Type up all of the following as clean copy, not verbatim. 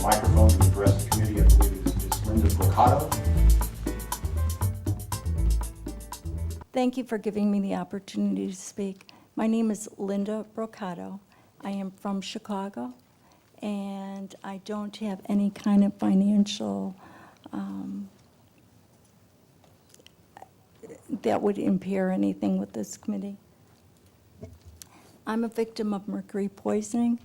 microphone to address the committee. I believe it's Linda Brocato. Thank you for giving me the opportunity to speak. My name is Linda Brocato. I am from Chicago, and I don't have any kind of financial that would impair anything with this committee. I'm a victim of mercury poisoning.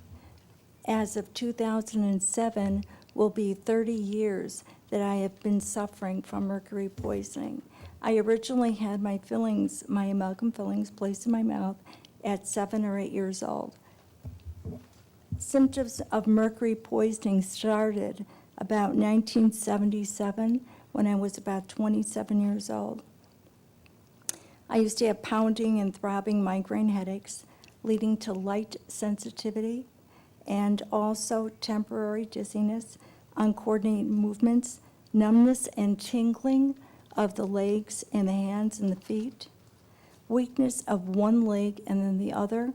As of 2007, will be 30 years that I have been suffering from mercury poisoning. I originally had my fillings, my amalgam fillings, placed in my mouth at 7 or 8 years old. Symptoms of mercury poisoning started about 1977 when I was about 27 years old. I used to have pounding and throbbing migraine headaches, leading to light sensitivity and also temporary dizziness, uncoordinated movements, numbness and tingling of the legs and the hands and the feet, weakness of one leg and then the other.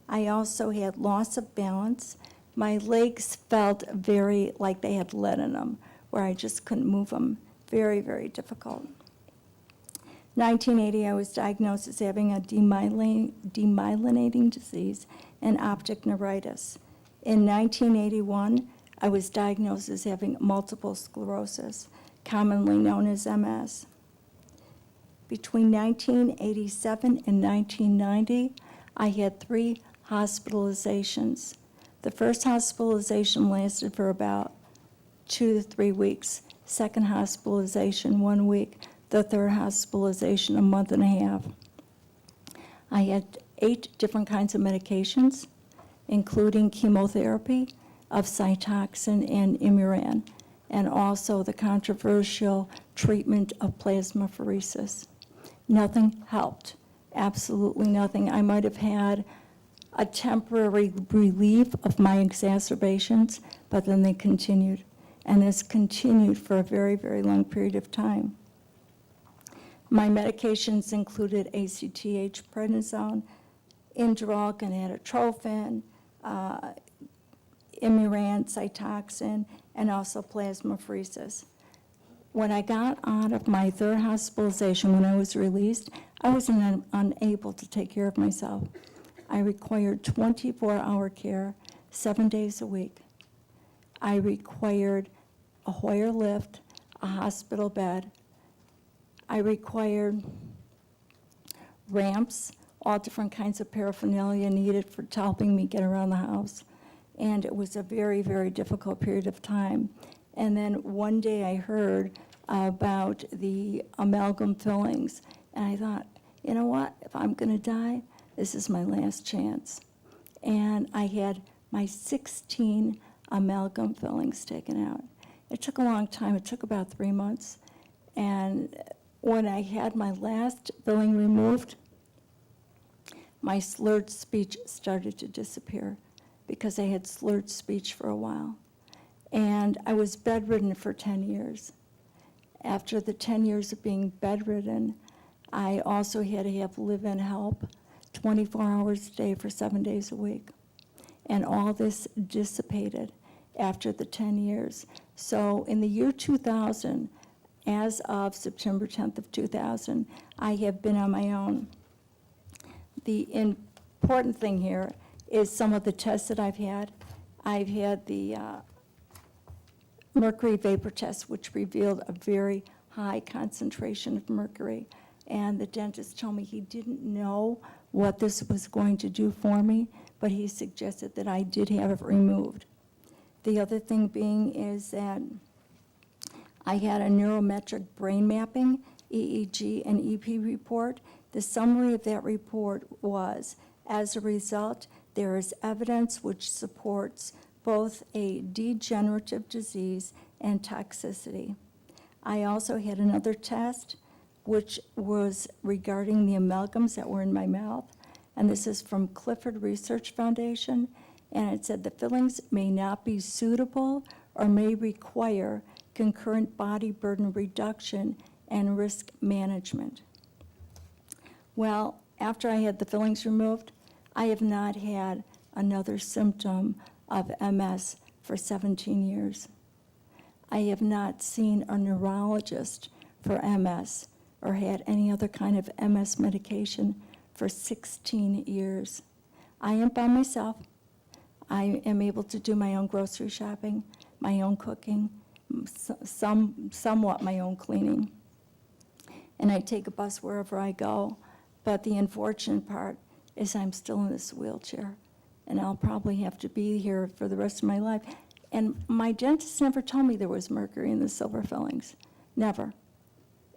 I also had loss of balance. My legs felt very like they had lead in them, where I just couldn't move them. Very, very difficult. 1980, I was diagnosed as having a demyelinating disease and optic neuritis. In 1981, I was diagnosed as having multiple sclerosis, commonly known as MS. Between 1987 and 1990, I had 3 hospitalizations. The first hospitalization lasted for about 2 to 3 weeks. Second hospitalization, 1 week. The third hospitalization, a month and a half. I had 8 different kinds of medications, including chemotherapy of Cytoxan and Imuran, and also the controversial treatment of plasmapheresis. Nothing helped, absolutely nothing. I might have had a temporary relief of my exacerbations, but then they continued, and this continued for a very, very long period of time. My medications included ACTH, prednisone, Inderal, gonadotropin, Imuran, Cytoxan, and also plasmapheresis. When I got out of my third hospitalization, when I was released, I was unable to take care of myself. I required 24-hour care, 7 days a week. I required a Hoyer lift, a hospital bed. I required ramps, all different kinds of paraphernalia needed for helping me get around the house. And it was a very, very difficult period of time. And then one day I heard about the amalgam fillings, and I thought, you know what, if I'm gonna die, this is my last chance. And I had my 16 amalgam fillings taken out. It took a long time, it took about 3 months. And when I had my last filling removed, my slurred speech started to disappear because I had slurred speech for a while. And I was bedridden for 10 years. After the 10 years of being bedridden, I also had to have live-in help 24 hours a day for 7 days a week. And all this dissipated after the 10 years. So in the year 2000, as of September 10th of 2000, I have been on my own. The important thing here is some of the tests that I've had. I've had the mercury vapor test, which revealed a very high concentration of mercury. And the dentist told me he didn't know what this was going to do for me, but he suggested that I did have it removed. The other thing being is that I had a neurometric brain mapping, EEG, and EP report. The summary of that report was, as a result, there is evidence which supports both a degenerative disease and toxicity. I also had another test which was regarding the amalgams that were in my mouth, and this is from Clifford Research Foundation, and it said the fillings may not be suitable or may require concurrent body burden reduction and risk management. Well, after I had the fillings removed, I have not had another symptom of MS for 17 years. I have not seen a neurologist for MS or had any other kind of MS medication for 16 years. I am by myself. I am able to do my own grocery shopping, my own cooking, somewhat my own cleaning. And I take a bus wherever I go. But the unfortunate part is I'm still in this wheelchair, and I'll probably have to be here for the rest of my life. And my dentist never told me there was mercury in the silver fillings, never.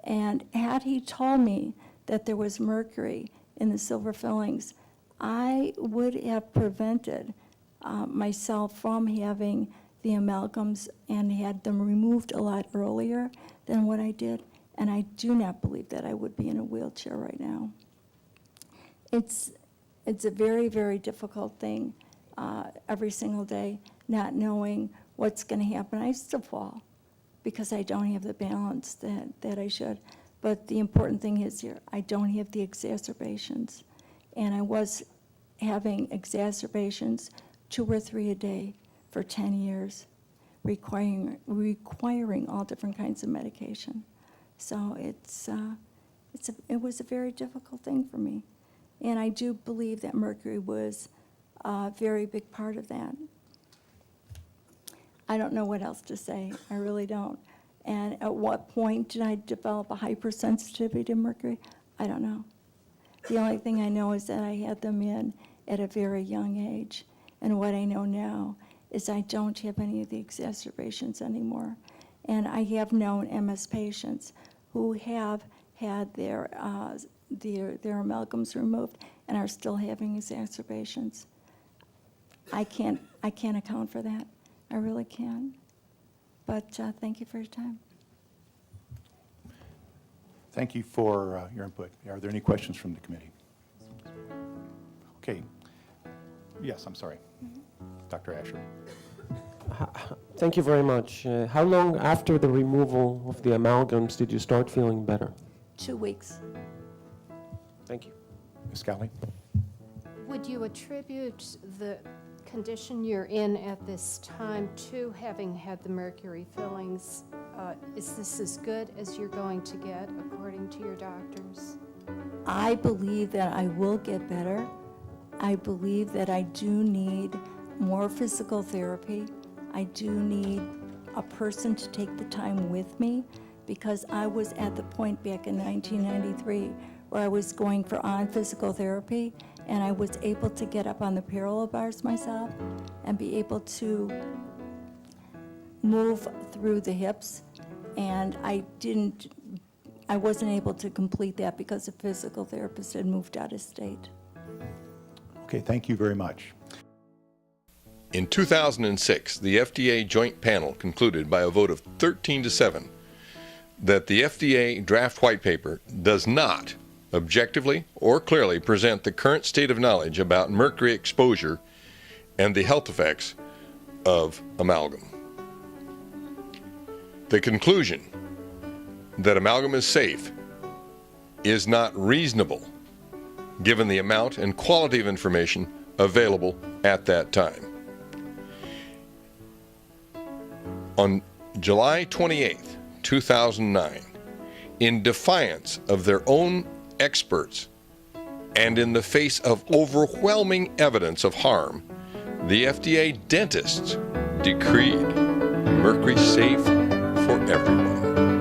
And had he told me that there was mercury in the silver fillings, I would have prevented myself from having the amalgams and had them removed a lot earlier than what I did. And I do not believe that I would be in a wheelchair right now. It's a very, very difficult thing every single day, not knowing what's going to happen. I still fall because I don't have the balance that I should. But the important thing is here, I don't have the exacerbations. And I was having exacerbations 2 or 3 a day for 10 years, requiring all different kinds of medication. So it was a very difficult thing for me. And I do believe that mercury was a very big part of that. I don't know what else to say. I really don't. And at what point did I develop a hypersensitivity to mercury? I don't know. The only thing I know is that I had them in at a very young age. And what I know now is I don't have any of the exacerbations anymore. And I have known MS patients who have had their amalgams removed and are still having exacerbations. I can't account for that. I really can't. But thank you for your time. Thank you for your input. Are there any questions from the committee? Okay. Yes, I'm sorry. Dr. Asher. Thank you very much. How long after the removal of the amalgams did you start feeling better? 2 weeks. Thank you. Ms. Scally? Would you attribute the condition you're in at this time to having had the mercury fillings? Is this as good as you're going to get, according to your doctors? I believe that I will get better. I believe that I do need more physical therapy. I do need a person to take the time with me, because I was at the point back in 1993 where I was going for physical therapy, and I was able to get up on the parallel bars myself and be able to move through the hips, and I wasn't able to complete that because the physical therapist had moved out of state. Okay, thank you very much. In 2006, the FDA Joint Panel concluded by a vote of 13-7 that the FDA draft white paper does not objectively or clearly present the current state of knowledge about mercury exposure and the health effects of amalgam. The conclusion that amalgam is safe is not reasonable given the amount and quality of information available at that time. On July 28, 2009, in defiance of their own experts and in the face of overwhelming evidence of harm, the FDA dentists decreed mercury safe for everyone.